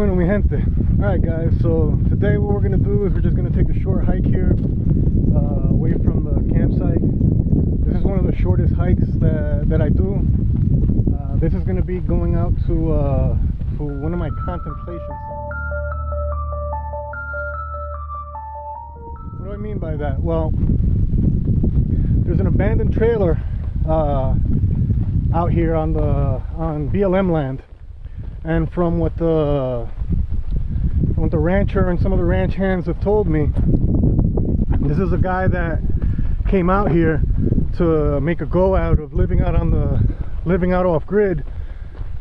Bueno, mi gente. Alright guys, so today what we're going to do is we're just going to take a short hike here away from the campsite. This is one of the shortest hikes that I do. This is going to be going out to one of my contemplation sites. What do I mean by that? Well, there's an abandoned trailer out here on BLM land. And from what the rancher and some of the ranch hands have told me, this is a guy that came out here to make a go out of living out off grid,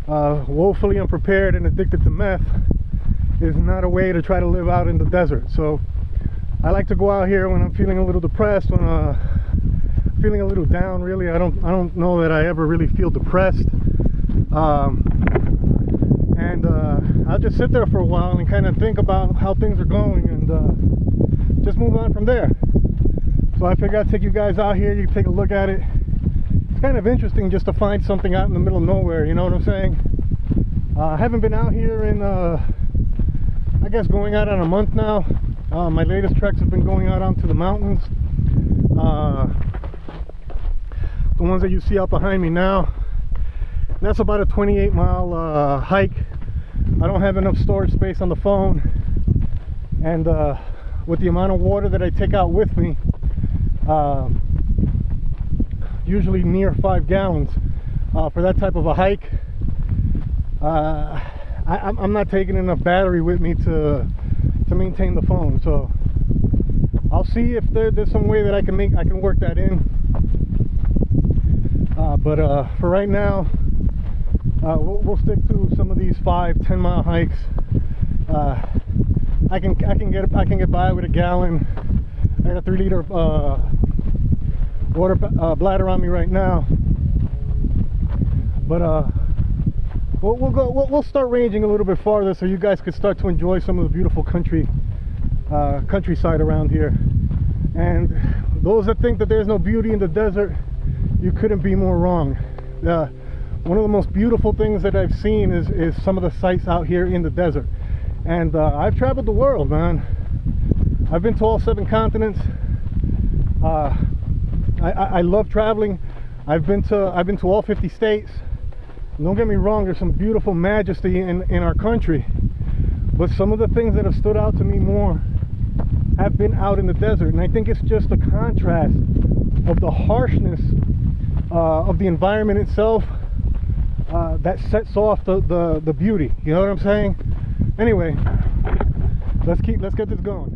woefully unprepared and addicted to meth. Is not a way to try to live out in the desert. So I like to go out here when I'm feeling a little depressed, when feeling a little down. Really, I don't know that I ever really feel depressed. And I'll just sit there for a while and kind of think about how things are going and just move on from there. So I figured I'd take you guys out here. You can take a look at it. It's kind of interesting just to find something out in the middle of nowhere, you know what I'm saying? I haven't been out here in I guess going out on a month now. My latest treks have been going out onto the mountains, the ones that you see out behind me now. That's about a 28-mile hike. I don't have enough storage space on the phone, and with the amount of water that I take out with me, usually near 5 gallons for that type of a hike, I'm not taking enough battery with me to maintain the phone. So I'll see if there's some way that I can work that in. But for right now, we'll stick to some of these 5-10 mile hikes. I can get by with a gallon. I got a 3-liter water bladder on me right now. But we'll start ranging a little bit farther so you guys could start to enjoy some of the beautiful countryside around here. And those that think that there's no beauty in the desert, you couldn't be more wrong. One of the most beautiful things that I've seen is some of the sights out here in the desert. And I've traveled the world, man. I've been to all 7 continents. I love traveling. I've been to all 50 states. Don't get me wrong, there's some beautiful majesty in our country. But some of the things that have stood out to me more have been out in the desert. And I think it's just the contrast of the harshness of the environment itself that sets off the beauty. You know what I'm saying? Anyway, let's get this going.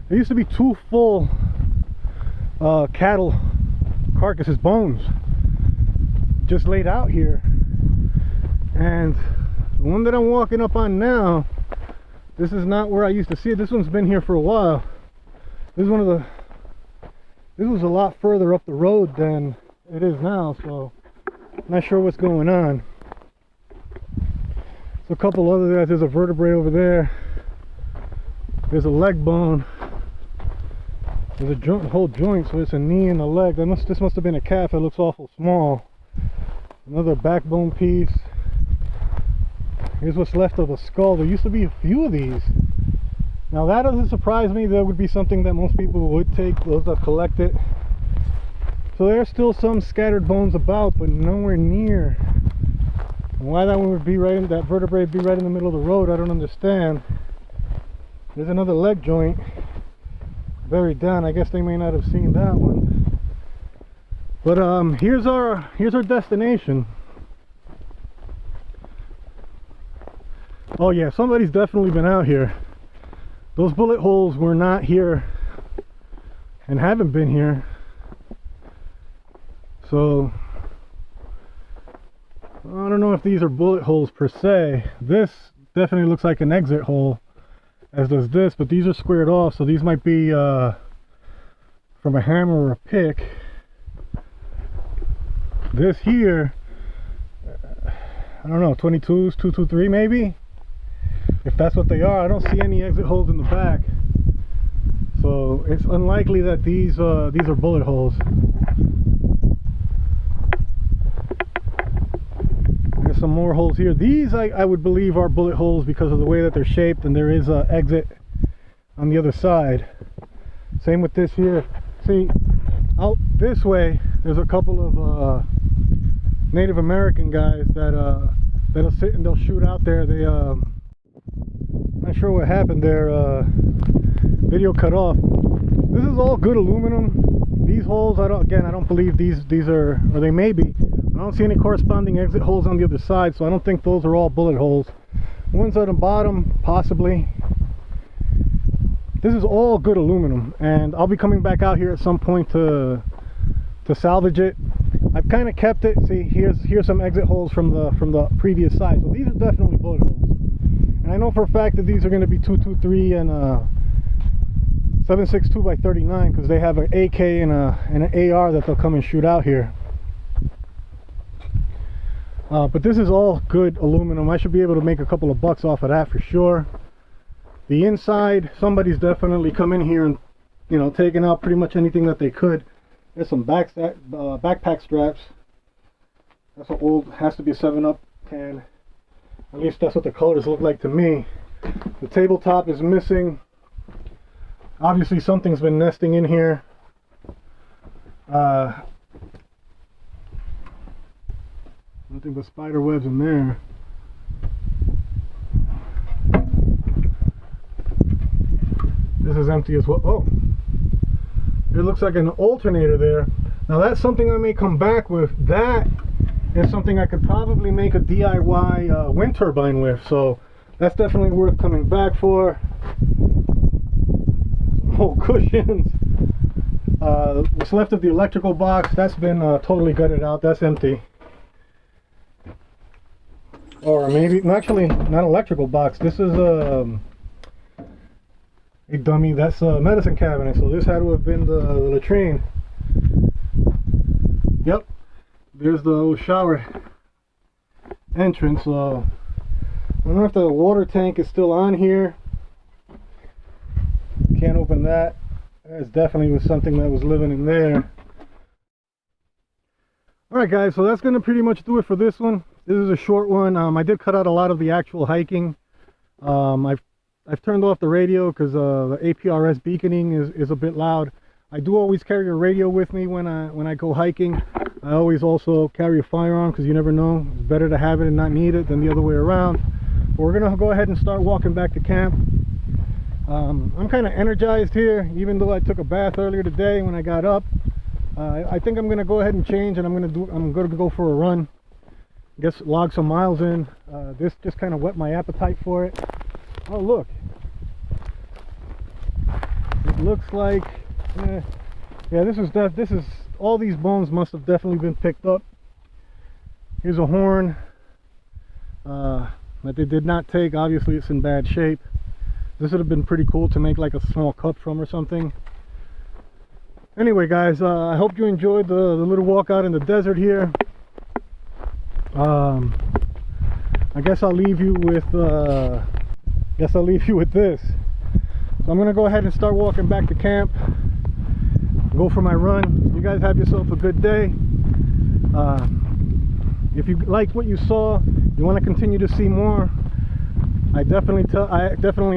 there used to be 2 full cattle carcasses, bones, just laid out here. And the one that I'm walking up on now, this is not where I used to see it. This one's been here for a while. This is this was a lot further up the road than it is now, so I'm not sure what's going on. So a couple other guys, there's a vertebrae over there. There's a leg bone. There's a whole joint, so it's a knee and a leg. This must have been a calf. It looks awful small. Another backbone piece. Here's what's left of a skull. There used to be a few of these. Now that doesn't surprise me. That would be something that most people would take, those that collect it. So there's still some scattered bones about, but nowhere near. And why that one would be right in, that vertebrae would be right in the middle of the road, I don't understand. There's another leg joint buried down. I guess they may not have seen that one. But here's our destination. Oh yeah, somebody's definitely been out here. Those bullet holes were not here and haven't been here. So I don't know if these are bullet holes per se. This definitely looks like an exit hole, as does this, but these are squared off, so these might be from a hammer or a pick. This here, I don't know, 22s, 223 maybe, if that's what they are. I don't see any exit holes in the back, so it's unlikely that these are bullet holes. There's some more holes here. These I would believe are bullet holes because of the way that they're shaped, and there is an exit on the other side. Same with this here. See, out this way there's a couple of Native American guys that'll sit and they'll shoot out there. They not sure what happened there. Video cut off. This is all good aluminum. These holes, I don't believe these are, or they may be. I don't see any corresponding exit holes on the other side, so I don't think those are all bullet holes. Ones at the bottom, possibly. This is all good aluminum, and I'll be coming back out here at some point to salvage it. I've kind of kept it. See, here's some exit holes from the previous side, so these are definitely bullet holes. And I know for a fact that these are going to be 223 and 7.62 by 39, because they have an AK and an AR that they'll come and shoot out here. But this is all good aluminum. I should be able to make a couple of bucks off of that for sure. The inside, somebody's definitely come in here and, you know, taken out pretty much anything that they could. There's some backpack straps. That's an old, has to be a 7-Up can. At least that's what the colors look like to me. The tabletop is missing. Obviously something's been nesting in here. Nothing but spider webs in there. This is empty as well. Oh, it looks like an alternator there. Now that's something I may come back with. That is something I could probably make a DIY wind turbine with. So that's definitely worth coming back for. Oh, cushions. What's left of the electrical box, that's been totally gutted out. That's empty. Or maybe, actually, not electrical box. This is a dummy. That's a medicine cabinet. So this had to have been the latrine. Yep. There's the old shower entrance. I don't know if the water tank is still on here. Can't open that. That definitely was something that was living in there. Alright guys, so that's going to pretty much do it for this one. This is a short one. I did cut out a lot of the actual hiking. I've turned off the radio because the APRS beaconing is a bit loud. I do always carry a radio with me when I go hiking. I always also carry a firearm because you never know. It's better to have it and not need it than the other way around. But we're going to go ahead and start walking back to camp. I'm kind of energized here, even though I took a bath earlier today when I got up. I think I'm going to go ahead and change, and I'm going to go for a run. Guess log some miles in. This just kind of whet my appetite for it. Oh look, looks like, yeah, this is all these bones must have definitely been picked up. Here's a horn that they did not take. Obviously it's in bad shape. This would have been pretty cool to make like a small cup from or something. Anyway guys, I hope you enjoyed the little walk out in the desert here. I guess I'll leave you with this. So I'm gonna go ahead and start walking back to camp, go for my run. You guys have yourself a good day. If you liked what you saw, you want to continue to see more, I definitely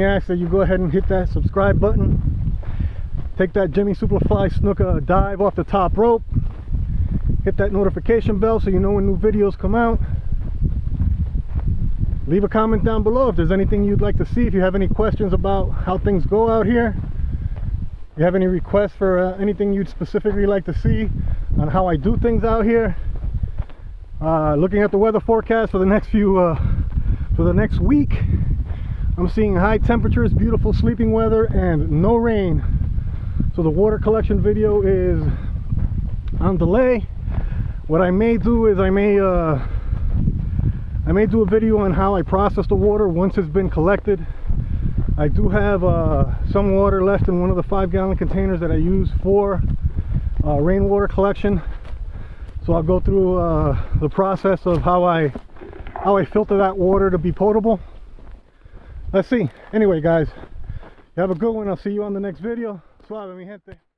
ask that you go ahead and hit that subscribe button. Take that Jimmy Superfly Snuka dive off the top rope. Hit that notification bell so you know when new videos come out. Leave a comment down below if there's anything you'd like to see. If you have any questions about how things go out here, if you have any requests for anything you'd specifically like to see on how I do things out here. Looking at the weather forecast for the next week, I'm seeing high temperatures, beautiful sleeping weather, and no rain. So the water collection video is on delay. What I may do is I may do a video on how I process the water once it's been collected. I do have some water left in one of the 5-gallon containers that I use for rainwater collection. So I'll go through the process of how I filter that water to be potable. Let's see. Anyway guys, you have a good one. I'll see you on the next video. Suave, mi gente.